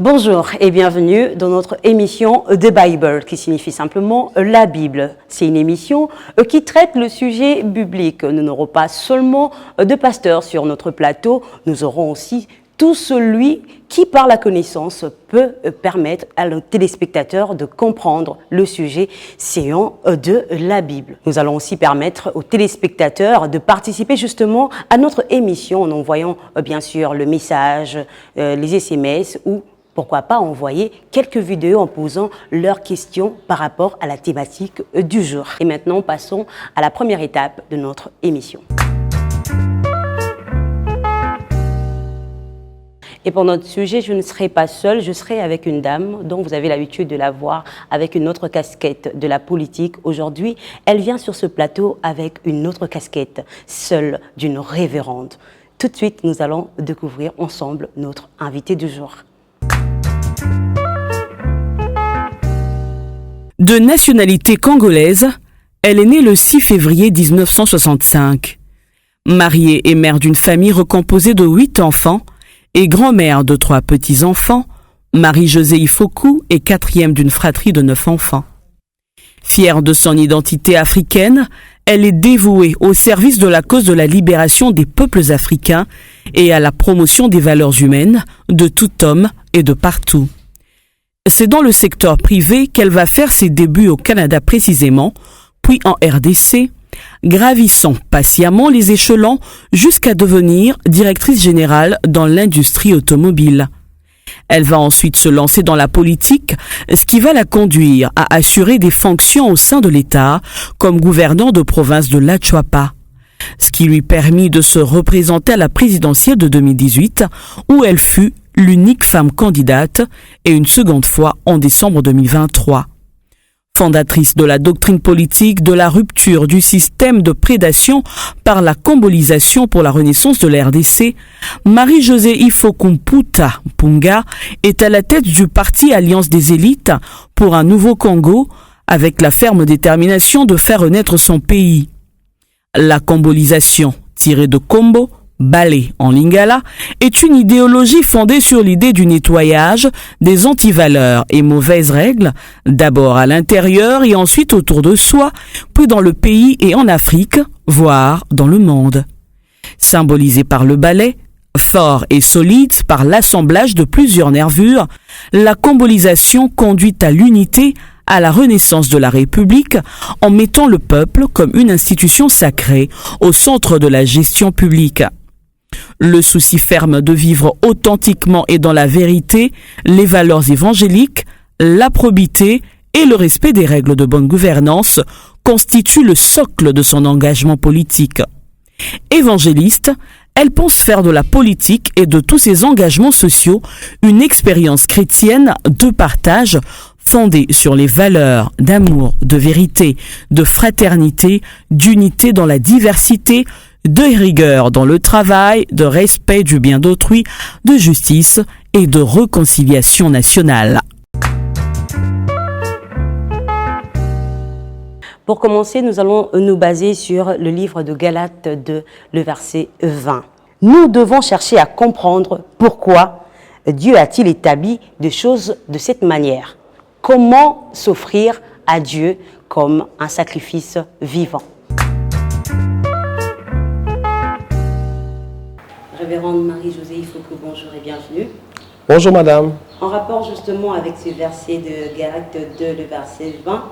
Bonjour et bienvenue dans notre émission The Bible, qui signifie simplement la Bible. C'est une émission qui traite le sujet biblique. Nous n'aurons pas seulement de pasteurs sur notre plateau, nous aurons aussi tout celui qui, par la connaissance, peut permettre à nos téléspectateurs de comprendre le sujet séant de la Bible. Nous allons aussi permettre aux téléspectateurs de participer justement à notre émission en envoyant bien sûr le message, les SMS ou pourquoi pas envoyer quelques vidéos en posant leurs questions par rapport à la thématique du jour. Et maintenant, passons à la première étape de notre émission. Et pour notre sujet, je ne serai pas seule, je serai avec une dame dont vous avez l'habitude de la voir avec une autre casquette de la politique. Aujourd'hui, elle vient sur ce plateau avec une autre casquette, celle d'une révérende. Tout de suite, nous allons découvrir ensemble notre invité du jour. De nationalité congolaise, elle est née le 6 février 1965. Mariée et mère d'une famille recomposée de 8 enfants et grand-mère de 3 petits-enfants, Marie-Josée Ifoku est 4e d'une fratrie de 9 enfants. Fière de son identité africaine, elle est dévouée au service de la cause de la libération des peuples africains et à la promotion des valeurs humaines de tout homme et de partout. C'est dans le secteur privé qu'elle va faire ses débuts au Canada précisément, puis en RDC, gravissant patiemment les échelons jusqu'à devenir directrice générale dans l'industrie automobile. Elle va ensuite se lancer dans la politique, ce qui va la conduire à assurer des fonctions au sein de l'État comme gouverneur de province de l'Achuapa, ce qui lui permit de se représenter à la présidentielle de 2018 où elle fut l'unique femme candidate et une seconde fois en décembre 2023. Fondatrice de la doctrine politique de la rupture du système de prédation par la combolisation pour la renaissance de la RDC, Marie-Josée Ifoku Punga est à la tête du parti Alliance des élites pour un nouveau Congo avec la ferme détermination de faire renaître son pays. La combolisation, tirée de Combo, Balé en lingala, est une idéologie fondée sur l'idée du nettoyage des antivaleurs et mauvaises règles, d'abord à l'intérieur et ensuite autour de soi, puis dans le pays et en Afrique, voire dans le monde. Symbolisée par le balai, fort et solide par l'assemblage de plusieurs nervures, la combolisation conduit à l'unité, à la renaissance de la République en mettant le peuple comme une institution sacrée au centre de la gestion publique. Le souci ferme de vivre authentiquement et dans la vérité les valeurs évangéliques, la probité et le respect des règles de bonne gouvernance constituent le socle de son engagement politique. Évangéliste, elle pense faire de la politique et de tous ses engagements sociaux une expérience chrétienne de partage fondée sur les valeurs d'amour, de vérité, de fraternité, d'unité dans la diversité, de rigueur dans le travail, de respect du bien d'autrui, de justice et de réconciliation nationale. Pour commencer, nous allons nous baser sur le livre de Galates 2, le verset 20. Nous devons chercher à comprendre pourquoi Dieu a-t-il établi des choses de cette manière. Comment s'offrir à Dieu comme un sacrifice vivant. Révérende Marie-Josée Ifoku, bonjour et bienvenue. Bonjour madame. En rapport justement avec ce verset de Galates 2, le verset 20,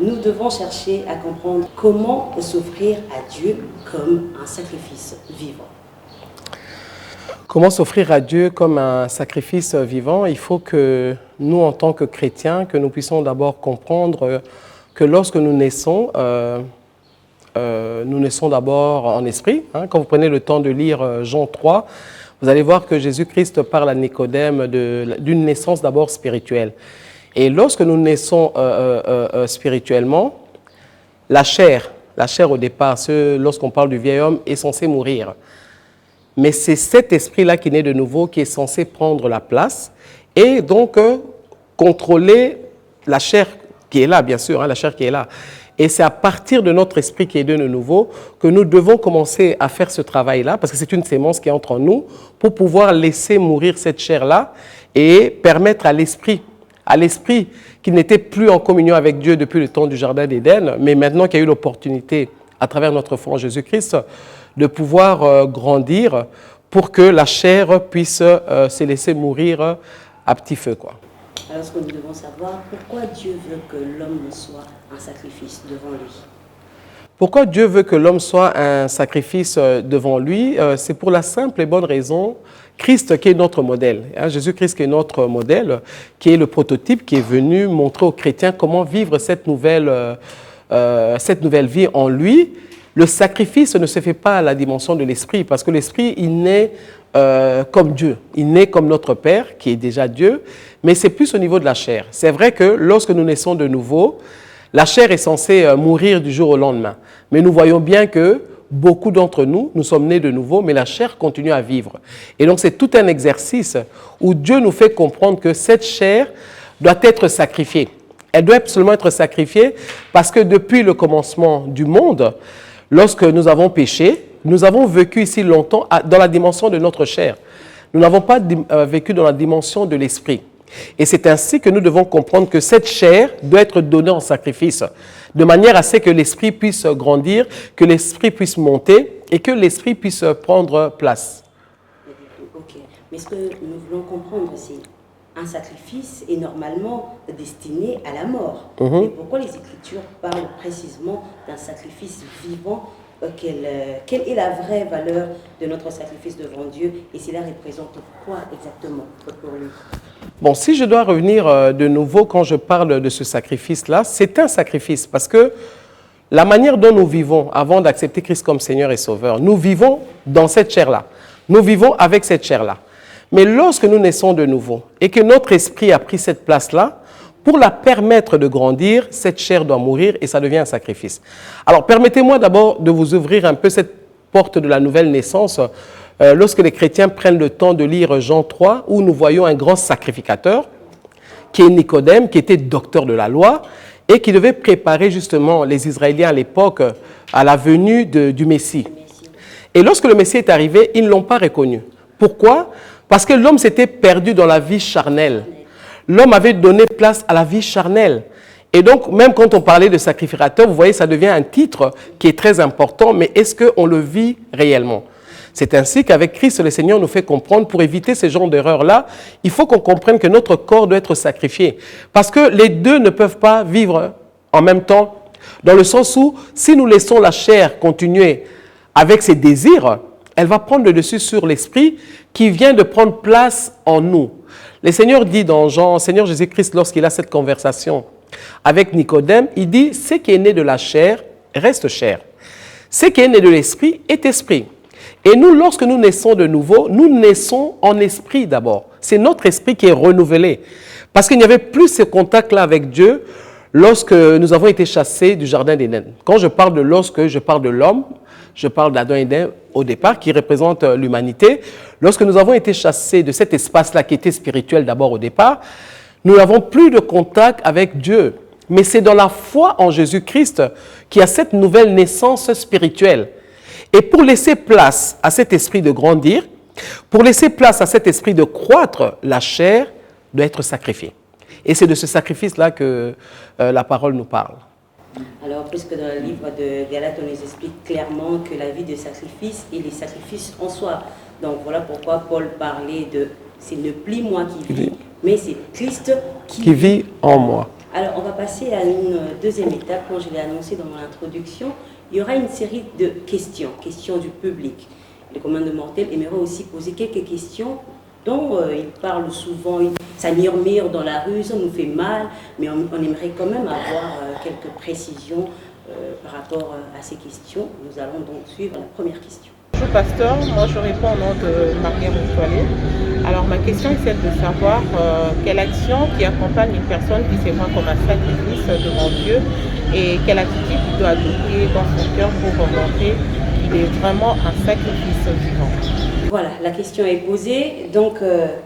nous devons chercher à comprendre comment s'offrir à Dieu comme un sacrifice vivant. Comment s'offrir à Dieu comme un sacrifice vivant? Il faut que nous, en tant que chrétiens, que nous puissions d'abord comprendre que lorsque nous naissons d'abord en esprit. Quand vous prenez le temps de lire Jean 3, vous allez voir que Jésus-Christ parle à Nicodème d'une naissance d'abord spirituelle. Et lorsque nous naissons spirituellement, la chair au départ, lorsqu'on parle du vieil homme, est censée mourir. Mais c'est cet esprit-là qui naît de nouveau, qui est censé prendre la place et donc contrôler la chair qui est là, bien sûr, la chair qui est là. Et c'est à partir de notre esprit qui est de nouveau que nous devons commencer à faire ce travail-là, parce que c'est une sémence qui entre en nous, pour pouvoir laisser mourir cette chair-là et permettre à l'esprit qui n'était plus en communion avec Dieu depuis le temps du Jardin d'Éden, mais maintenant qu'il y a eu l'opportunité, à travers notre foi en Jésus-Christ, de pouvoir grandir pour que la chair puisse se laisser mourir à petit feu, quoi. Alors, ce que nous devons savoir, pourquoi Dieu veut que l'homme soit un sacrifice devant lui? Pourquoi Dieu veut que l'homme soit un sacrifice devant lui? C'est pour la simple et bonne raison, Christ qui est notre modèle, hein, Jésus-Christ qui est notre modèle, qui est le prototype, qui est venu montrer aux chrétiens comment vivre cette nouvelle vie en lui. Le sacrifice ne se fait pas à la dimension de l'esprit, parce que l'esprit, il naît comme Dieu, il naît comme notre Père, qui est déjà Dieu, mais c'est plus au niveau de la chair. C'est vrai que lorsque nous naissons de nouveau, la chair est censée mourir du jour au lendemain. Mais nous voyons bien que beaucoup d'entre nous, nous sommes nés de nouveau, mais la chair continue à vivre. Et donc c'est tout un exercice où Dieu nous fait comprendre que cette chair doit être sacrifiée. Elle doit absolument être sacrifiée parce que depuis le commencement du monde, lorsque nous avons péché, nous avons vécu ici longtemps dans la dimension de notre chair. Nous n'avons pas vécu dans la dimension de l'esprit. Et c'est ainsi que nous devons comprendre que cette chair doit être donnée en sacrifice, de manière à ce que l'esprit puisse grandir, que l'esprit puisse monter et que l'esprit puisse prendre place. Ok, mais ce que nous voulons comprendre, c'est un sacrifice est normalement destiné à la mort. Et pourquoi les Écritures parlent précisément d'un sacrifice vivant? Quelle est la vraie valeur de notre sacrifice devant Dieu et cela représente quoi exactement pour lui? Bon, si je dois revenir de nouveau quand je parle de ce sacrifice-là, c'est un sacrifice parce que la manière dont nous vivons avant d'accepter Christ comme Seigneur et Sauveur, nous vivons dans cette chair-là. Nous vivons avec cette chair-là. Mais lorsque nous naissons de nouveau et que notre esprit a pris cette place-là, pour la permettre de grandir, cette chair doit mourir et ça devient un sacrifice. Alors, permettez-moi d'abord de vous ouvrir un peu cette porte de la nouvelle naissance. Lorsque les chrétiens prennent le temps de lire Jean 3, où nous voyons un grand sacrificateur, qui est Nicodème, qui était docteur de la loi, et qui devait préparer justement les Israéliens à l'époque à la venue du Messie. Et lorsque le Messie est arrivé, ils ne l'ont pas reconnu. Pourquoi? Parce que l'homme s'était perdu dans la vie charnelle. L'homme avait donné place à la vie charnelle. Et donc, même quand on parlait de sacrificateur, vous voyez, ça devient un titre qui est très important, mais est-ce qu'on le vit réellement? C'est ainsi qu'avec Christ, le Seigneur nous fait comprendre, pour éviter ce genre d'erreurs-là, il faut qu'on comprenne que notre corps doit être sacrifié. Parce que les deux ne peuvent pas vivre en même temps, dans le sens où, si nous laissons la chair continuer avec ses désirs, elle va prendre le dessus sur l'esprit qui vient de prendre place en nous. Le Seigneur dit dans Jean, Seigneur Jésus-Christ, lorsqu'il a cette conversation avec Nicodème, il dit, ce qui est né de la chair reste chair. Ce qui est né de l'esprit est esprit. Et nous, lorsque nous naissons de nouveau, nous naissons en esprit d'abord. C'est notre esprit qui est renouvelé. Parce qu'il n'y avait plus ce contact-là avec Dieu lorsque nous avons été chassés du Jardin d'Éden. Quand je parle de lorsque, je parle de l'homme, je parle d'Adam et Ève au départ, qui représente l'humanité. Lorsque nous avons été chassés de cet espace-là qui était spirituel d'abord au départ, nous n'avons plus de contact avec Dieu. Mais c'est dans la foi en Jésus-Christ qu'il y a cette nouvelle naissance spirituelle. Et pour laisser place à cet esprit de grandir, pour laisser place à cet esprit de croître, la chair doit être sacrifiée. Et c'est de ce sacrifice-là que la parole nous parle. Alors, puisque dans le livre de Galates, on nous explique clairement que la vie de sacrifice et les sacrifices en soi. Donc voilà pourquoi Paul parlait de « c'est ne plus moi qui vis, mais c'est Christ qui vit en moi ». Alors, on va passer à une deuxième étape, comme je l'ai annoncé dans mon introduction. Il y aura une série de questions du public. Le commun de mortels aimerait aussi poser quelques questions dont il parle souvent, ça murmure dans la rue, ça nous fait mal, mais on aimerait quand même avoir quelques précisions par rapport à ces questions. Nous allons donc suivre la première question. Bonjour pasteur, moi je réponds au nom de Maria Montoilé. Alors ma question est celle de savoir quelle action qui accompagne une personne qui se voit comme un sacrifice devant Dieu et quelle attitude il doit adopter dans son cœur pour montrer qu'il est vraiment un sacrifice vivant. Voilà, la question est posée. Donc,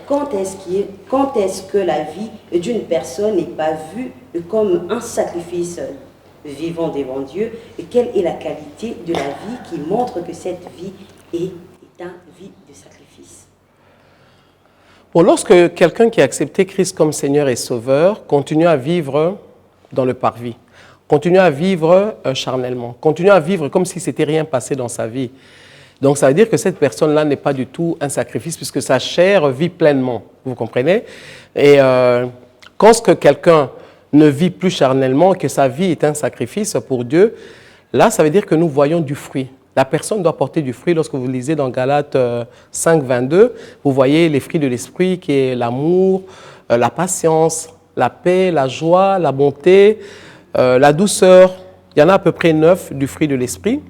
quand est-ce que la vie d'une personne n'est pas vue comme un sacrifice vivant devant Dieu? Et quelle est la qualité de la vie qui montre que cette vie est une vie de sacrifice? Bon, lorsque quelqu'un qui a accepté Christ comme Seigneur et Sauveur continue à vivre dans le parvis, continue à vivre charnellement, continue à vivre comme si c'était rien passé dans sa vie, donc ça veut dire que cette personne-là n'est pas du tout un sacrifice puisque sa chair vit pleinement, vous comprenez? Et quand quelqu'un ne vit plus charnellement, que sa vie est un sacrifice pour Dieu, là ça veut dire que nous voyons du fruit. La personne doit porter du fruit. Lorsque vous lisez dans Galates 5, 22, vous voyez les fruits de l'esprit qui est l'amour, la patience, la paix, la joie, la bonté, la douceur. Il y en a à peu près 9 du fruit de l'esprit.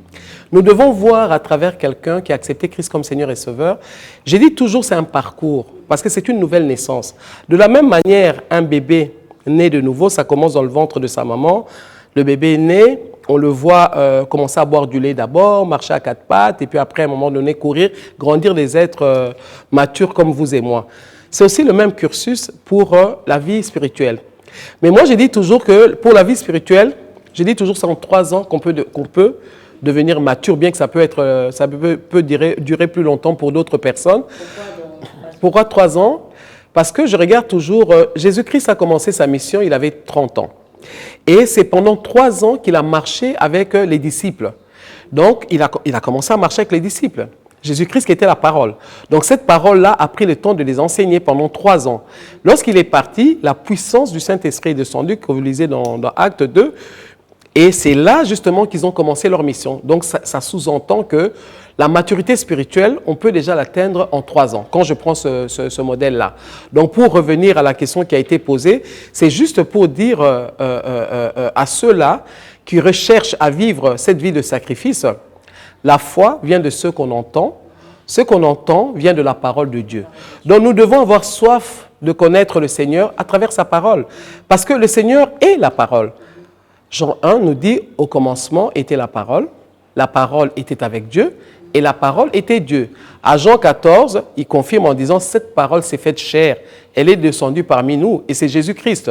Nous devons voir à travers quelqu'un qui a accepté Christ comme Seigneur et Sauveur. J'ai dit toujours c'est un parcours parce que c'est une nouvelle naissance. De la même manière, un bébé né de nouveau, ça commence dans le ventre de sa maman. Le bébé est né. On le voit commencer à boire du lait d'abord, marcher à 4 pattes, et puis après, à un moment donné, courir, grandir des êtres matures comme vous et moi. C'est aussi le même cursus pour la vie spirituelle. Mais moi, j'ai dit toujours que pour la vie spirituelle, j'ai dit toujours c'est en 3 ans qu'on peut devenir mature, bien que ça peut durer plus longtemps pour d'autres personnes. Pourquoi 3 ans? Parce que je regarde toujours, Jésus-Christ a commencé sa mission, il avait 30 ans. Et c'est pendant 3 ans qu'il a marché avec les disciples. Donc, il a commencé à marcher avec les disciples. Jésus-Christ qui était la parole. Donc, cette parole-là a pris le temps de les enseigner pendant 3 ans. Lorsqu'il est parti, la puissance du Saint-Esprit est descendue, que vous lisez dans Acte 2. Et c'est là, justement, qu'ils ont commencé leur mission. Donc, ça sous-entend que la maturité spirituelle, on peut déjà l'atteindre en 3 ans, quand je prends ce modèle-là. Donc, pour revenir à la question qui a été posée, c'est juste pour dire à ceux-là qui recherchent à vivre cette vie de sacrifice, la foi vient de ce qu'on entend. Ce qu'on entend vient de la parole de Dieu. Donc, nous devons avoir soif de connaître le Seigneur à travers sa parole. Parce que le Seigneur est la parole. Jean 1 nous dit, au commencement était la parole était avec Dieu, et la parole était Dieu. À Jean 14, il confirme en disant, cette parole s'est faite chair, elle est descendue parmi nous, et c'est Jésus-Christ.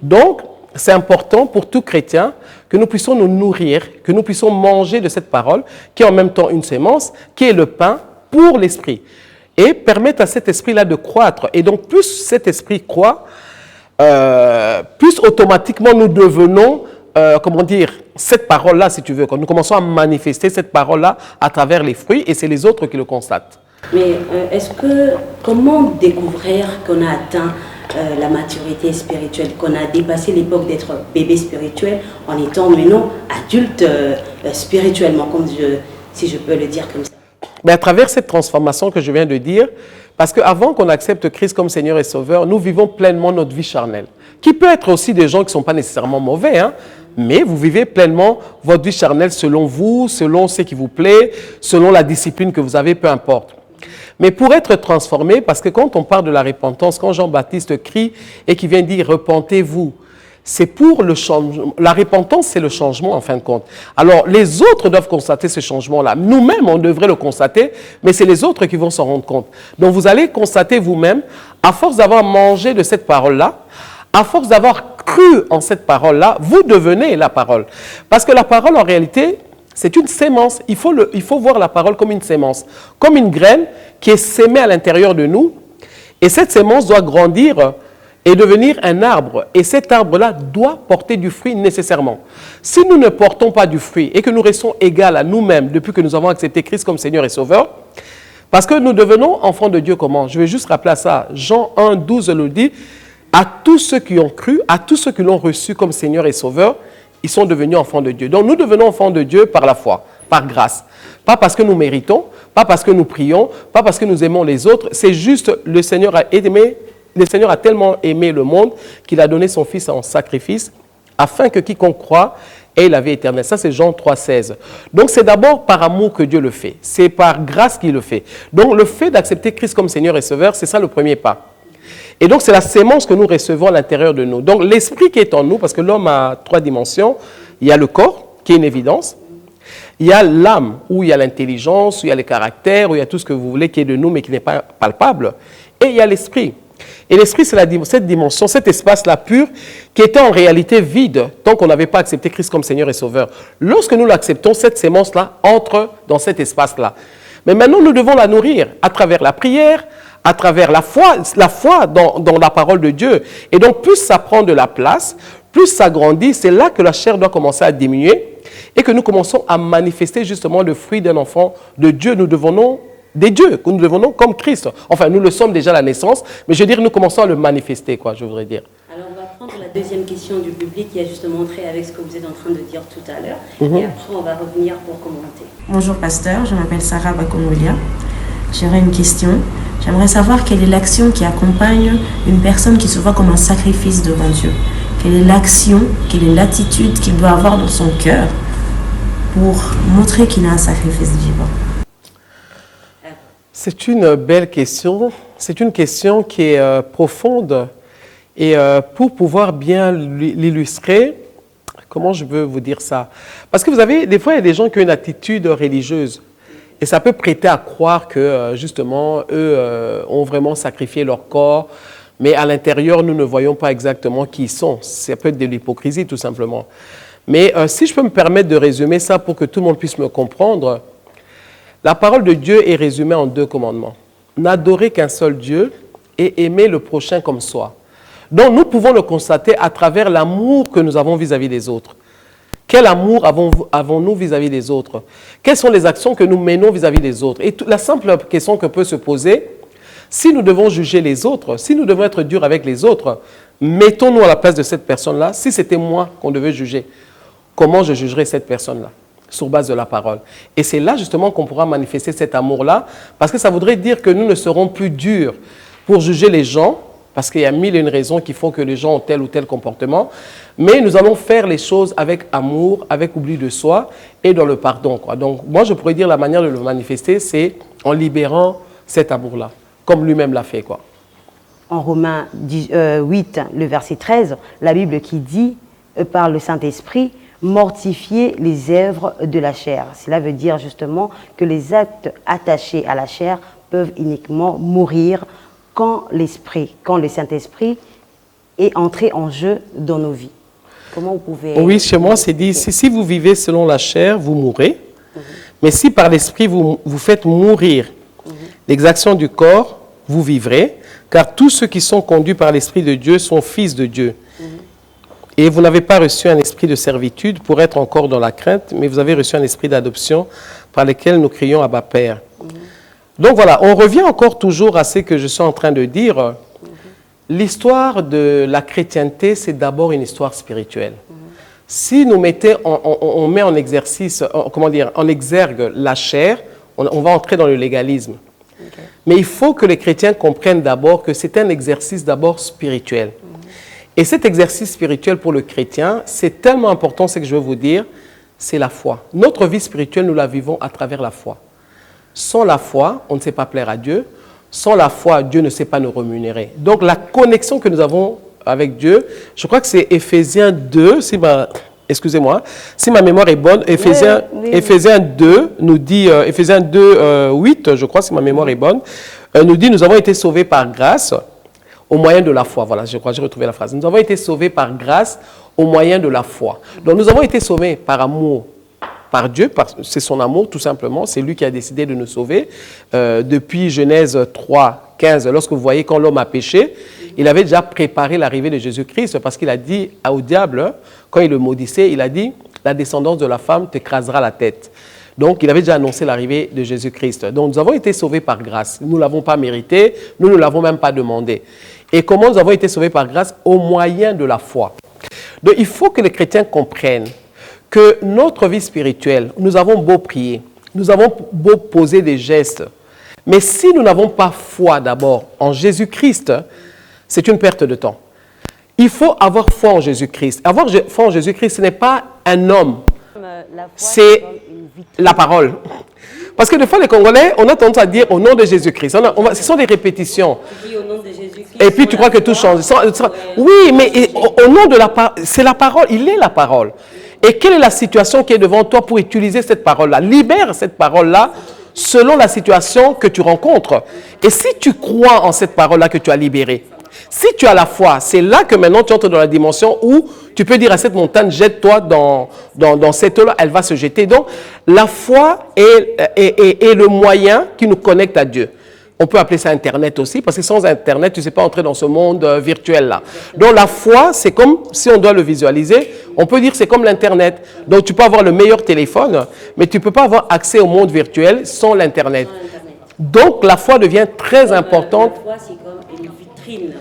Donc, c'est important pour tout chrétien que nous puissions nous nourrir, que nous puissions manger de cette parole, qui est en même temps une sémence, qui est le pain pour l'esprit, et permettre à cet esprit-là de croître. Et donc, plus cet esprit croît, plus automatiquement nous devenons cette parole-là, si tu veux, quand nous commençons à manifester cette parole-là à travers les fruits, et c'est les autres qui le constatent. Mais comment découvrir qu'on a atteint la maturité spirituelle, qu'on a dépassé l'époque d'être bébé spirituel en étant maintenant adulte spirituellement, si je peux le dire comme ça? Mais à travers cette transformation que je viens de dire, parce qu'avant qu'on accepte Christ comme Seigneur et Sauveur, nous vivons pleinement notre vie charnelle, qui peut être aussi des gens qui ne sont pas nécessairement mauvais, hein, mais vous vivez pleinement votre vie charnelle selon vous, selon ce qui vous plaît, selon la discipline que vous avez, peu importe. Mais pour être transformé, parce que quand on parle de la repentance, quand Jean-Baptiste crie et qu'il vient dire « repentez-vous », c'est pour le changement. La repentance, c'est le changement en fin de compte. Alors, les autres doivent constater ce changement-là. Nous-mêmes, on devrait le constater, mais c'est les autres qui vont s'en rendre compte. Donc, vous allez constater vous-même, à force d'avoir mangé de cette parole-là, à force d'avoir cru en cette parole-là, vous devenez la parole. Parce que la parole, en réalité, c'est une sémence. Il faut voir la parole comme une sémence, comme une graine qui est sémée à l'intérieur de nous. Et cette sémence doit grandir et devenir un arbre. Et cet arbre-là doit porter du fruit nécessairement. Si nous ne portons pas du fruit et que nous restons égaux à nous-mêmes depuis que nous avons accepté Christ comme Seigneur et Sauveur, parce que nous devenons enfants de Dieu comment? Je vais juste rappeler à ça. Jean 1, 12 le dit, à tous ceux qui ont cru, à tous ceux qui l'ont reçu comme Seigneur et Sauveur, ils sont devenus enfants de Dieu. Donc nous devenons enfants de Dieu par la foi, par grâce. Pas parce que nous méritons, pas parce que nous prions, pas parce que nous aimons les autres. C'est juste le Seigneur a tellement aimé le monde qu'il a donné son Fils en sacrifice afin que quiconque croit ait la vie éternelle. Ça, c'est Jean 3, 16. Donc, c'est d'abord par amour que Dieu le fait. C'est par grâce qu'il le fait. Donc, le fait d'accepter Christ comme Seigneur et Sauveur, c'est ça le premier pas. Et donc, c'est la sémence que nous recevons à l'intérieur de nous. Donc, l'esprit qui est en nous, parce que l'homme a 3 dimensions, il y a le corps, qui est une évidence. Il y a l'âme, où il y a l'intelligence, où il y a le caractère, où il y a tout ce que vous voulez qui est de nous, mais qui n'est pas palpable. Et il y a l'esprit. Et l'esprit, c'est cette dimension, cet espace-là pur, qui était en réalité vide, tant qu'on n'avait pas accepté Christ comme Seigneur et Sauveur. Lorsque nous l'acceptons, cette sémence-là entre dans cet espace-là. Mais maintenant, nous devons la nourrir à travers la prière, à travers la foi dans la parole de Dieu. Et donc, plus ça prend de la place, plus ça grandit, c'est là que la chair doit commencer à diminuer et que nous commençons à manifester justement le fruit d'un enfant de Dieu. Nous devenons des dieux, que nous devenons comme Christ. Enfin, nous le sommes déjà à la naissance, mais je veux dire, nous commençons à le manifester, quoi, je voudrais dire. Alors, on va prendre la deuxième question du public qui a justement trait avec ce que vous êtes en train de dire tout à l'heure. Et après, on va revenir pour commenter. Bonjour pasteur, je m'appelle Sarah Bakomolia. J'aurais une question. J'aimerais savoir quelle est l'action qui accompagne une personne qui se voit comme un sacrifice devant Dieu. Quelle est l'action, quelle est l'attitude qu'il doit avoir dans son cœur pour montrer qu'il est un sacrifice vivant. C'est une belle question. C'est une question qui est profonde. Et pour pouvoir bien l'illustrer, comment je veux vous dire ça? Parce que vous avez, des fois, il y a des gens qui ont une attitude religieuse. Et ça peut prêter à croire que, justement, eux ont vraiment sacrifié leur corps, mais à l'intérieur, nous ne voyons pas exactement qui ils sont. Ça peut être de l'hypocrisie, tout simplement. Mais si je peux me permettre de résumer ça pour que tout le monde puisse me comprendre, la parole de Dieu est résumée en 2 commandements. N'adorer qu'un seul Dieu et aimer le prochain comme soi. Donc, nous pouvons le constater à travers l'amour que nous avons vis-à-vis des autres. Quel amour avons-nous vis-à-vis des autres? Quelles sont les actions que nous menons vis-à-vis des autres? Et la simple question que peut se poser, si nous devons juger les autres, si nous devons être durs avec les autres, mettons-nous à la place de cette personne-là. Si c'était moi qu'on devait juger, comment je jugerais cette personne-là? Sur base de la parole. Et c'est là justement qu'on pourra manifester cet amour-là, parce que ça voudrait dire que nous ne serons plus durs pour juger les gens, parce qu'il y a 1001 raisons qui font que les gens ont tel ou tel comportement, mais nous allons faire les choses avec amour, avec oubli de soi et dans le pardon, quoi. Donc, moi, je pourrais dire la manière de le manifester, c'est en libérant cet amour-là, comme lui-même l'a fait, quoi. En Romains 8, le verset 13, la Bible qui dit, par le Saint-Esprit, mortifier les œuvres de la chair. Cela veut dire justement que les actes attachés à la chair peuvent uniquement mourir quand le Saint-Esprit est entré en jeu dans nos vies. Comment vous pouvez... Oui, chez moi, c'est dit, si vous vivez selon la chair, vous mourrez. Mais si par l'Esprit, vous faites mourir les actions du corps, vous vivrez. Car tous ceux qui sont conduits par l'Esprit de Dieu sont fils de Dieu. Et vous n'avez pas reçu un esprit de servitude pour être encore dans la crainte, mais vous avez reçu un esprit d'adoption par lequel nous crions Abba Père. Donc voilà, on revient encore toujours à ce que je suis en train de dire. L'histoire de la chrétienté, c'est d'abord une histoire spirituelle. Si nous on met en exercice, en exergue la chair, on va entrer dans le légalisme. Mais il faut que les chrétiens comprennent d'abord que c'est un exercice d'abord spirituel. Et cet exercice spirituel pour le chrétien, c'est tellement important, ce que je veux vous dire, c'est la foi. Notre vie spirituelle, nous la vivons à travers la foi. Sans la foi, on ne sait pas plaire à Dieu. Sans la foi, Dieu ne sait pas nous rémunérer. Donc la connexion que nous avons avec Dieu, je crois que c'est Éphésiens 2, si ma mémoire est bonne, Éphésiens 2 nous dit, Éphésiens 2, 8, je crois, si ma mémoire est bonne, nous dit, nous avons été sauvés par grâce au moyen de la foi. Voilà, je crois que j'ai retrouvé la phrase. Nous avons été sauvés par grâce au moyen de la foi. Donc nous avons été sauvés par amour, par Dieu, c'est son amour tout simplement, c'est lui qui a décidé de nous sauver. Depuis Genèse 3, 15, lorsque vous voyez quand l'homme a péché, il avait déjà préparé l'arrivée de Jésus-Christ parce qu'il a dit au diable, quand il le maudissait, il a dit « la descendance de la femme t'écrasera la tête ». Donc il avait déjà annoncé l'arrivée de Jésus-Christ. Donc nous avons été sauvés par grâce, nous ne l'avons pas mérité, nous ne l'avons même pas demandé. Et comment nous avons été sauvés par grâce? Au moyen de la foi. Donc il faut que les chrétiens comprennent que notre vie spirituelle, nous avons beau prier, nous avons beau poser des gestes, mais si nous n'avons pas foi d'abord en Jésus-Christ, c'est une perte de temps. Il faut avoir foi en Jésus-Christ. Avoir foi en Jésus-Christ, ce n'est pas un homme, c'est la parole. Parce que des fois, les Congolais, on a tendance à dire au nom de Jésus-Christ. Ce sont des répétitions. Tu dis au nom de Jésus-Christ. Et puis tu crois que tout change. Oui, mais au nom de la parole, c'est la parole, il est la parole. Et quelle est la situation qui est devant toi pour utiliser cette parole-là? Libère cette parole-là selon la situation que tu rencontres. Et si tu crois en cette parole-là que tu as libérée, si tu as la foi, c'est là que maintenant tu entres dans la dimension où tu peux dire à cette montagne, jette-toi dans cette eau-là, elle va se jeter. Donc, la foi est le moyen qui nous connecte à Dieu. On peut appeler ça Internet aussi, parce que sans Internet, tu ne sais pas entrer dans ce monde virtuel-là. Donc la foi, c'est comme, si on doit le visualiser, on peut dire que c'est comme l'Internet. Donc tu peux avoir le meilleur téléphone, mais tu ne peux pas avoir accès au monde virtuel sans l'Internet. Donc la foi devient très importante. La foi, c'est comme une vitrine.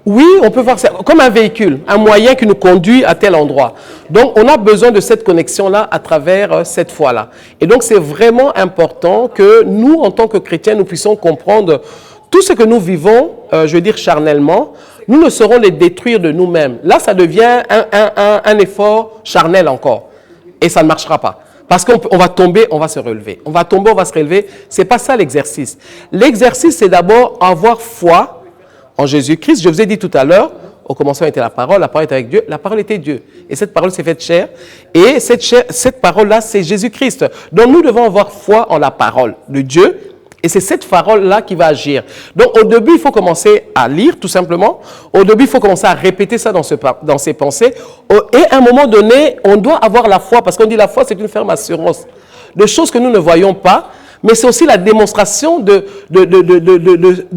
Oui, on peut voir ça comme un véhicule, un moyen qui nous conduit à tel endroit. Donc, on a besoin de cette connexion-là à travers cette foi-là. Et donc, c'est vraiment important que nous, en tant que chrétiens, nous puissions comprendre tout ce que nous vivons, je veux dire charnellement, nous ne saurons les détruire de nous-mêmes. Là, ça devient un effort charnel encore. Et ça ne marchera pas. Parce qu'on va tomber, on va se relever. On va tomber, on va se relever. Ce n'est pas ça l'exercice. L'exercice, c'est d'abord avoir foi en Jésus-Christ. Je vous ai dit tout à l'heure, au commencement était la parole était avec Dieu, la parole était Dieu. Et cette parole s'est faite chair. Et cette parole-là, c'est Jésus-Christ. Donc nous devons avoir foi en la parole de Dieu. Et c'est cette parole-là qui va agir. Donc au début, il faut commencer à lire, tout simplement. Au début, il faut commencer à répéter ça dans ses pensées. Et à un moment donné, on doit avoir la foi, parce qu'on dit la foi, c'est une ferme assurance de choses que nous ne voyons pas, mais c'est aussi la démonstration de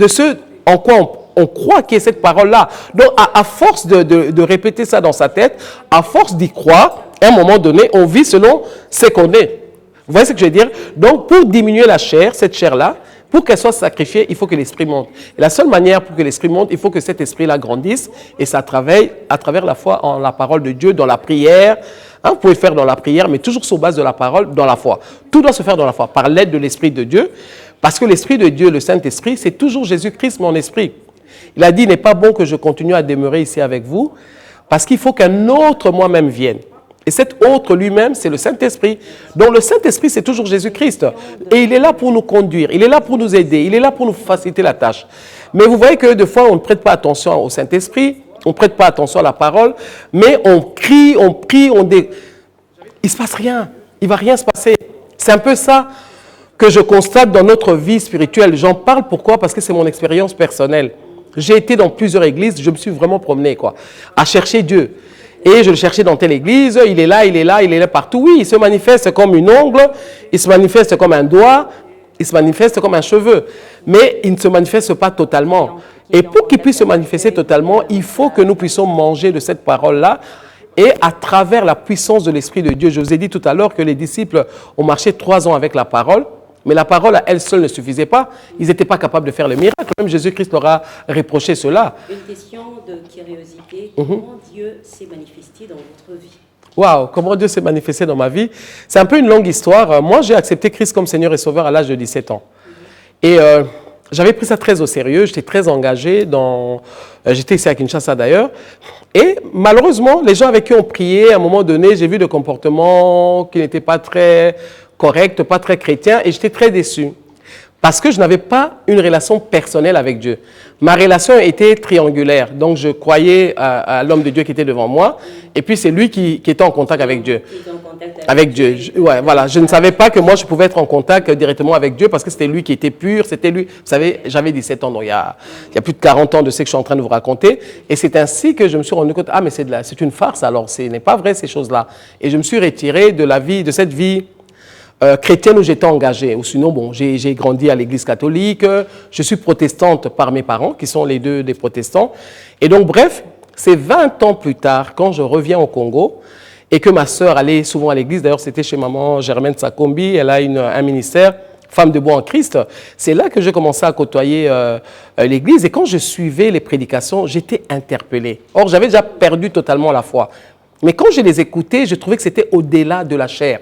ce en quoi on croit qu'il y ait cette parole-là. Donc, à force de répéter ça dans sa tête, à force d'y croire, à un moment donné, on vit selon ce qu'on est. Vous voyez ce que je veux dire? Donc, pour diminuer la chair, cette chair-là, pour qu'elle soit sacrifiée, il faut que l'esprit monte. Et la seule manière pour que l'esprit monte, il faut que cet esprit-là grandisse, et ça travaille à travers la foi en la parole de Dieu, dans la prière. Vous pouvez faire dans la prière, mais toujours sur base de la parole, dans la foi. Tout doit se faire dans la foi, par l'aide de l'Esprit de Dieu, parce que l'Esprit de Dieu, le Saint-Esprit, c'est toujours Jésus-Christ, mon esprit. Il a dit, il n'est pas bon que je continue à demeurer ici avec vous, parce qu'il faut qu'un autre moi-même vienne. Et cet autre lui-même, c'est le Saint-Esprit. Donc le Saint-Esprit, c'est toujours Jésus-Christ. Et il est là pour nous conduire, il est là pour nous aider, il est là pour nous faciliter la tâche. Mais vous voyez que des fois, on ne prête pas attention au Saint-Esprit, on ne prête pas attention à la parole, mais on crie, on prie, il ne se passe rien, il ne va rien se passer. C'est un peu ça que je constate dans notre vie spirituelle. J'en parle pourquoi? Parce que c'est mon expérience personnelle. J'ai été dans plusieurs églises, je me suis vraiment promené, à chercher Dieu. Et je le cherchais dans telle église, il est là, il est là, il est là partout. Oui, il se manifeste comme une ongle, il se manifeste comme un doigt, il se manifeste comme un cheveu. Mais il ne se manifeste pas totalement. Et pour qu'il puisse se manifester totalement, il faut que nous puissions manger de cette parole-là. Et à travers la puissance de l'Esprit de Dieu, je vous ai dit tout à l'heure que les disciples ont marché 3 ans avec la parole. Mais la parole à elle seule ne suffisait pas. Ils n'étaient pas capables de faire le miracle. Même Jésus-Christ leur a reproché cela. Une question de curiosité. Comment Dieu s'est manifesté dans votre vie? Waouh, comment Dieu s'est manifesté dans ma vie? C'est un peu une longue histoire. Moi, j'ai accepté Christ comme Seigneur et Sauveur à l'âge de 17 ans. Et j'avais pris ça très au sérieux. J'étais très engagé j'étais ici à Kinshasa d'ailleurs. Et malheureusement, les gens avec qui on priait, à un moment donné, j'ai vu des comportements qui n'étaient pas très correct, pas très chrétien, et j'étais très déçu. Parce que je n'avais pas une relation personnelle avec Dieu. Ma relation était triangulaire. Donc, je croyais à l'homme de Dieu qui était devant moi, et puis c'est lui qui était en contact avec Dieu. Avec Dieu. Voilà. Je ne savais pas que moi, je pouvais être en contact directement avec Dieu, parce que c'était lui qui était pur, c'était lui. Vous savez, j'avais 17 ans, donc il y a plus de 40 ans de ce que je suis en train de vous raconter. Et c'est ainsi que je me suis rendu compte, mais c'est une farce, alors ce n'est pas vrai ces choses-là. Et je me suis retiré de cette vie chrétienne où j'étais engagé. Ou sinon, bon, j'ai grandi à l'église catholique, je suis protestante par mes parents, qui sont les deux des protestants. Et donc, bref, c'est 20 ans plus tard, quand je reviens au Congo, et que ma sœur allait souvent à l'église, d'ailleurs c'était chez maman Germaine Sakombi, elle a un ministère, Femme debout en Christ, c'est là que j'ai commencé à côtoyer l'église. Et quand je suivais les prédications, j'étais interpellé. Or, j'avais déjà perdu totalement la foi. Mais quand je les écoutais, je trouvais que c'était au-delà de la chair.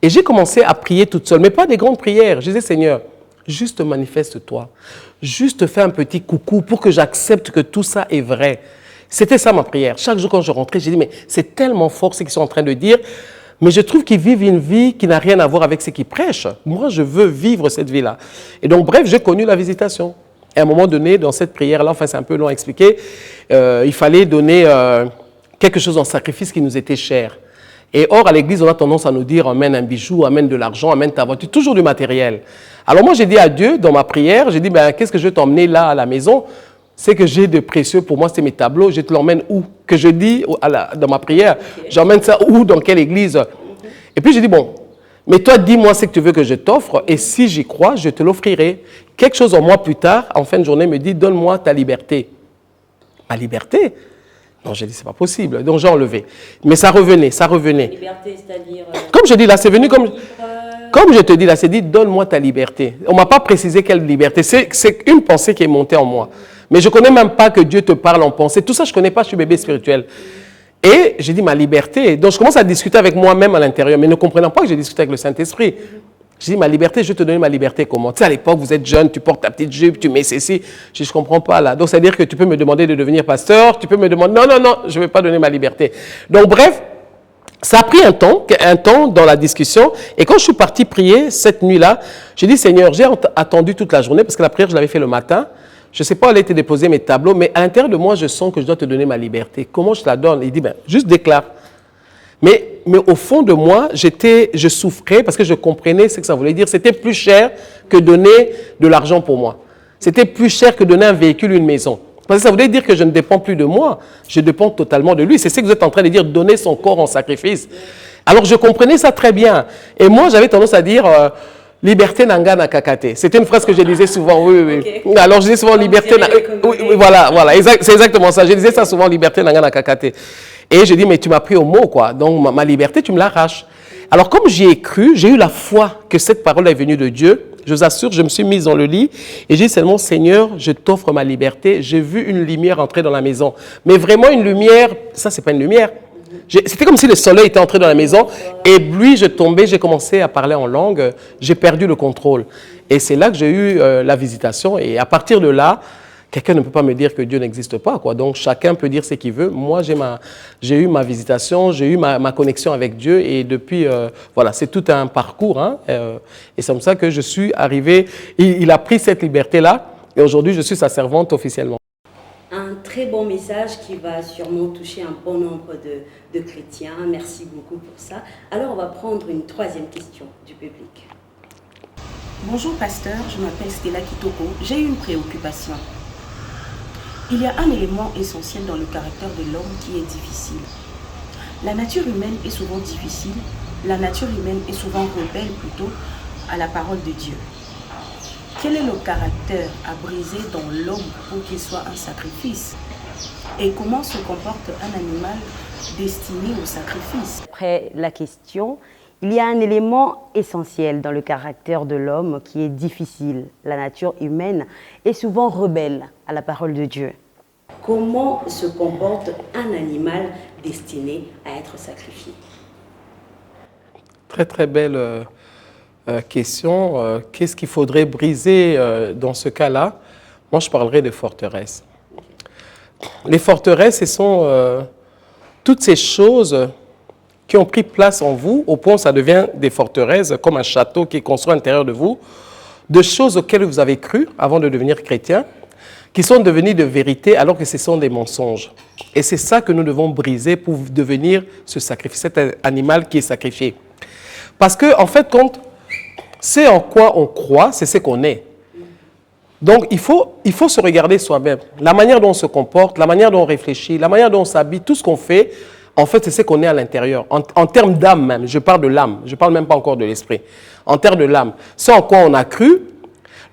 Et j'ai commencé à prier toute seule, mais pas des grandes prières. Je disais, Seigneur, juste manifeste-toi. Juste fais un petit coucou pour que j'accepte que tout ça est vrai. C'était ça ma prière. Chaque jour quand je rentrais, j'ai dit, mais c'est tellement fort ce qu'ils sont en train de dire. Mais je trouve qu'ils vivent une vie qui n'a rien à voir avec ce qu'ils prêchent. Moi, je veux vivre cette vie-là. Et donc, bref, j'ai connu la visitation. Et à un moment donné, dans cette prière-là, enfin c'est un peu long à expliquer, il fallait donner quelque chose en sacrifice qui nous était cher. Et or, à l'église, on a tendance à nous dire, amène un bijou, amène de l'argent, amène ta voiture, toujours du matériel. Alors moi, j'ai dit à Dieu, dans ma prière, j'ai dit, qu'est-ce que je vais t'emmener là à la maison? C'est que j'ai de précieux, pour moi, c'est mes tableaux, je te l'emmène où? Que je dis dans ma prière, j'emmène ça où, dans quelle église? Et puis j'ai dit, bon, Mais toi, dis-moi ce que tu veux que je t'offre, et si j'y crois, je te l'offrirai. Quelque chose en mois plus tard, en fin de journée, me dit, donne-moi ta liberté. Ma liberté? Non, j'ai dit, c'est pas possible. Donc j'ai enlevé. Mais ça revenait, ça revenait. Liberté, c'est-à-dire... Comme je dis là, c'est venu comme... Comme je te dis là, c'est dit, donne-moi ta liberté. On ne m'a pas précisé quelle liberté. C'est une pensée qui est montée en moi. Mais je ne connais même pas que Dieu te parle en pensée. Tout ça, je ne connais pas, je suis bébé spirituel. Et j'ai dit, ma liberté. Donc je commence à discuter avec moi-même à l'intérieur, mais ne comprenant pas que j'ai discuté avec le Saint-Esprit. J'ai dit, ma liberté, je vais te donner ma liberté comment? Tu sais, à l'époque, vous êtes jeune, tu portes ta petite jupe, tu mets ceci. Je ne comprends pas là. Donc, c'est-à-dire que tu peux me demander de devenir pasteur, tu peux me demander, non, je ne vais pas donner ma liberté. Donc, bref, ça a pris un temps dans la discussion. Et quand je suis parti prier cette nuit-là, j'ai dit, Seigneur, j'ai attendu toute la journée, parce que la prière, je l'avais fait le matin. Je ne sais pas où elle a été déposée, mes tableaux, mais à l'intérieur de moi, je sens que je dois te donner ma liberté. Comment je te la donne? Il dit, juste déclare. Mais au fond de moi, je souffrais parce que je comprenais ce que ça voulait dire. C'était plus cher que donner de l'argent pour moi. C'était plus cher que donner un véhicule, une maison. Parce que ça voulait dire que je ne dépends plus de moi, je dépends totalement de lui. C'est ce que vous êtes en train de dire, donner son corps en sacrifice. Alors je comprenais ça très bien. Et moi, j'avais tendance à dire, liberté nanga na kakate. C'était une phrase que je disais souvent, oui. Okay. Alors je disais souvent, liberté voilà, c'est exactement ça. Je disais ça souvent, liberté nanga na kakate. Et je dis, mais tu m'as pris au mot, quoi. Donc ma liberté, tu me l'arraches. Alors comme j'y ai cru, j'ai eu la foi que cette parole est venue de Dieu. Je vous assure, je me suis mise dans le lit et j'ai dit seulement, Seigneur, je t'offre ma liberté. J'ai vu une lumière entrer dans la maison. Mais vraiment une lumière, ça c'est pas une lumière. C'était comme si le soleil était entré dans la maison et lui, je tombais, j'ai commencé à parler en langue, j'ai perdu le contrôle. Et c'est là que j'ai eu la visitation et à partir de là, quelqu'un ne peut pas me dire que Dieu n'existe pas, quoi. Donc chacun peut dire ce qu'il veut. Moi, j'ai eu ma visitation, j'ai eu ma connexion avec Dieu et depuis, voilà, c'est tout un parcours. Hein, et c'est comme ça que je suis arrivé. Il a pris cette liberté-là et aujourd'hui, je suis sa servante officiellement. Un très bon message qui va sûrement toucher un bon nombre de chrétiens. Merci beaucoup pour ça. Alors, on va prendre une troisième question du public. Bonjour pasteur, je m'appelle Stella Kitoko. J'ai une préoccupation. Il y a un élément essentiel dans le caractère de l'homme qui est difficile. La nature humaine est souvent difficile, la nature humaine est souvent rebelle plutôt à la parole de Dieu. Quel est le caractère à briser dans l'homme pour qu'il soit un sacrifice? Et comment se comporte un animal destiné au sacrifice? Après la question, il y a un élément essentiel dans le caractère de l'homme qui est difficile. La nature humaine est souvent rebelle à la parole de Dieu. Comment se comporte un animal destiné à être sacrifié? Très très belle question. Qu'est-ce qu'il faudrait briser dans ce cas-là? Moi, je parlerai de forteresses. Les forteresses, ce sont toutes ces choses qui ont pris place en vous, au point où ça devient des forteresses, comme un château qui est construit à l'intérieur de vous, de choses auxquelles vous avez cru avant de devenir chrétien, qui sont devenues de vérité alors que ce sont des mensonges. Et c'est ça que nous devons briser pour devenir ce sacrifice, cet animal qui est sacrifié. Parce que, en fait, quand c'est en quoi on croit, c'est ce qu'on est. Donc, il faut se regarder soi-même. La manière dont on se comporte, la manière dont on réfléchit, la manière dont on s'habille, tout ce qu'on fait, en fait, c'est ce qu'on est à l'intérieur. En termes d'âme même, je parle de l'âme, je ne parle même pas encore de l'esprit. En termes de l'âme, c'est en quoi on a cru,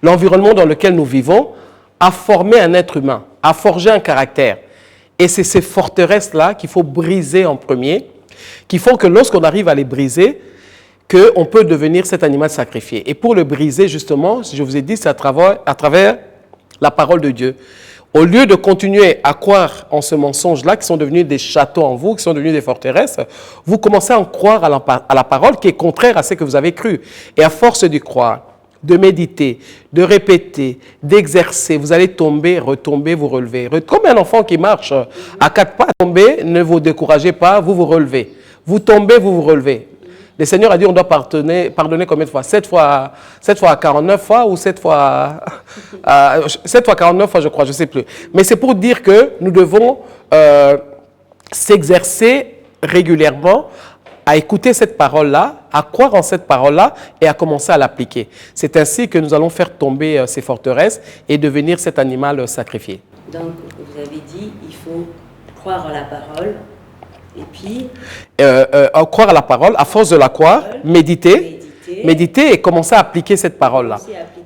l'environnement dans lequel nous vivons a formé un être humain, a forgé un caractère. Et c'est ces forteresses-là qu'il faut briser en premier, qui font que lorsqu'on arrive à les briser, qu'on peut devenir cet animal sacrifié. Et pour le briser, justement, je vous ai dit, c'est à travers la parole de Dieu. Au lieu de continuer à croire en ce mensonge-là, qui sont devenus des châteaux en vous, qui sont devenus des forteresses, vous commencez à en croire à la parole qui est contraire à ce que vous avez cru. Et à force d'y croire, de méditer, de répéter, d'exercer, vous allez tomber, retomber, vous relever. Comme un enfant qui marche à 4 pas, tomber, ne vous découragez pas, vous vous relevez. Vous tombez, vous vous relevez. Le Seigneur a dit on doit pardonner combien de fois? 7 fois 49 fois ou 7 fois 49 fois, je crois, je ne sais plus. Mais c'est pour dire que nous devons s'exercer régulièrement à écouter cette parole-là, à croire en cette parole-là et à commencer à l'appliquer. C'est ainsi que nous allons faire tomber ces forteresses et devenir cet animal sacrifié. Donc, vous avez dit, il faut croire en la parole. Et puis croire à la parole, à force de la croire, méditer, Méditer et commencer à appliquer cette parole-là.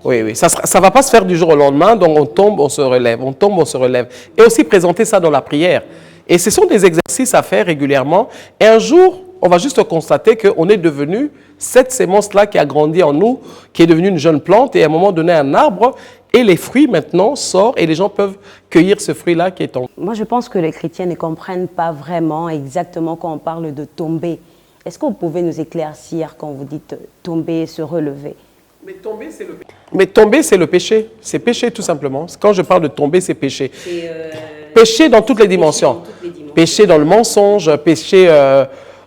Oui, oui. Ça ne va pas se faire du jour au lendemain, donc on tombe, on se relève, on tombe, on se relève. Et aussi présenter ça dans la prière. Et ce sont des exercices à faire régulièrement. Et un jour, on va juste constater qu'on est devenu cette sémence-là qui a grandi en nous, qui est devenue une jeune plante et à un moment donné un arbre. Et les fruits maintenant sortent et les gens peuvent cueillir ce fruit-là qui est tombé. Moi, je pense que les chrétiens ne comprennent pas vraiment exactement quand on parle de tomber. Est-ce que vous pouvez nous éclaircir quand vous dites tomber, se relever? Mais tomber, c'est le péché. C'est péché, tout simplement. Quand je parle de tomber, c'est péché. Péché dans toutes les dimensions. Péché dans le mensonge, péché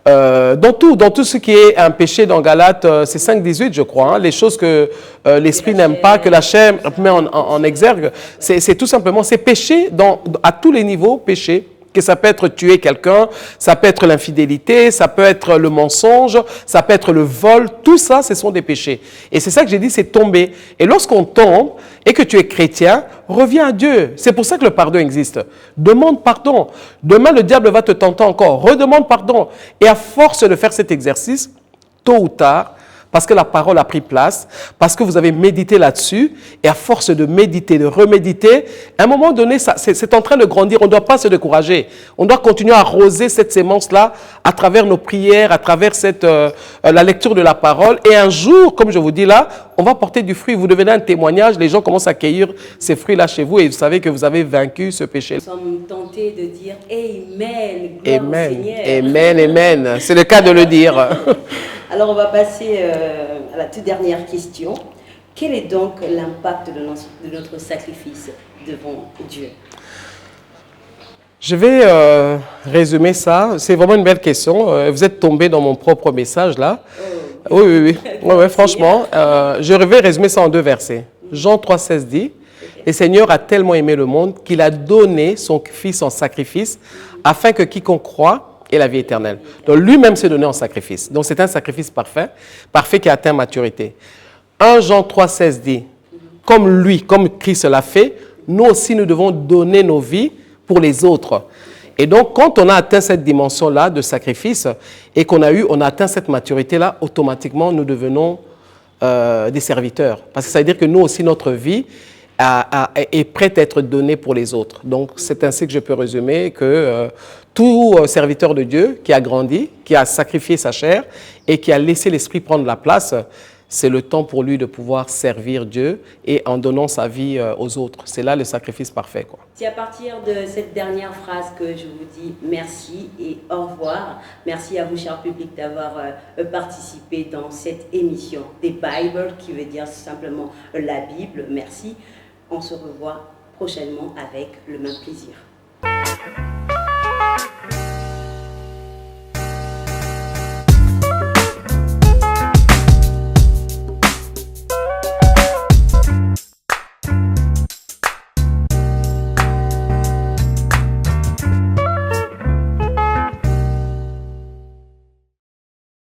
dans tout ce qui est un péché dans Galates, c'est 5,18, je crois. Hein, les choses que l'esprit n'aime pas, que la chair met en exergue. C'est tout simplement, c'est péché à tous les niveaux, péché. Que ça peut être tuer quelqu'un, ça peut être l'infidélité, ça peut être le mensonge, ça peut être le vol, tout ça, ce sont des péchés. Et c'est ça que j'ai dit, c'est tomber. Et lorsqu'on tombe et que tu es chrétien, reviens à Dieu. C'est pour ça que le pardon existe. Demande pardon. Demain, le diable va te tenter encore. Redemande pardon. Et à force de faire cet exercice, tôt ou tard, parce que la parole a pris place, parce que vous avez médité là-dessus, et à force de méditer, de reméditer, à un moment donné, c'est en train de grandir, on ne doit pas se décourager. On doit continuer à arroser cette sémence-là à travers nos prières, à travers la lecture de la parole, et un jour, comme je vous dis là, on va porter du fruit, vous devenez un témoignage, les gens commencent à cueillir ces fruits-là chez vous, et vous savez que vous avez vaincu ce péché. Nous sommes tentés de dire « Amen, gloire au Seigneur ». Amen, amen, c'est le cas de le dire. Alors, on va passer à la toute dernière question. Quel est donc l'impact de notre sacrifice devant Dieu? Je vais résumer ça. C'est vraiment une belle question. Vous êtes tombé dans mon propre message là. Oh. Oui. Ouais, franchement, je vais résumer ça en 2 versets. Jean 3,16 dit, « Le Seigneur a tellement aimé le monde qu'il a donné son Fils en sacrifice afin que quiconque croit et la vie éternelle. » Donc lui-même s'est donné en sacrifice. Donc c'est un sacrifice parfait qui a atteint maturité. 1 Jean 3,16 dit, comme lui, comme Christ l'a fait, nous aussi nous devons donner nos vies pour les autres. Et donc quand on a atteint cette dimension-là de sacrifice et qu'on a atteint cette maturité-là, automatiquement nous devenons des serviteurs. Parce que ça veut dire que nous aussi notre vie est prête à être donnée pour les autres. Donc c'est ainsi que je peux résumer que tout serviteur de Dieu qui a grandi, qui a sacrifié sa chair et qui a laissé l'esprit prendre la place, c'est le temps pour lui de pouvoir servir Dieu et en donnant sa vie aux autres. C'est là le sacrifice parfait, quoi. C'est à partir de cette dernière phrase que je vous dis merci et au revoir. Merci à vous, cher public, d'avoir participé dans cette émission des Bible, qui veut dire simplement la Bible. Merci. On se revoit prochainement avec le même plaisir.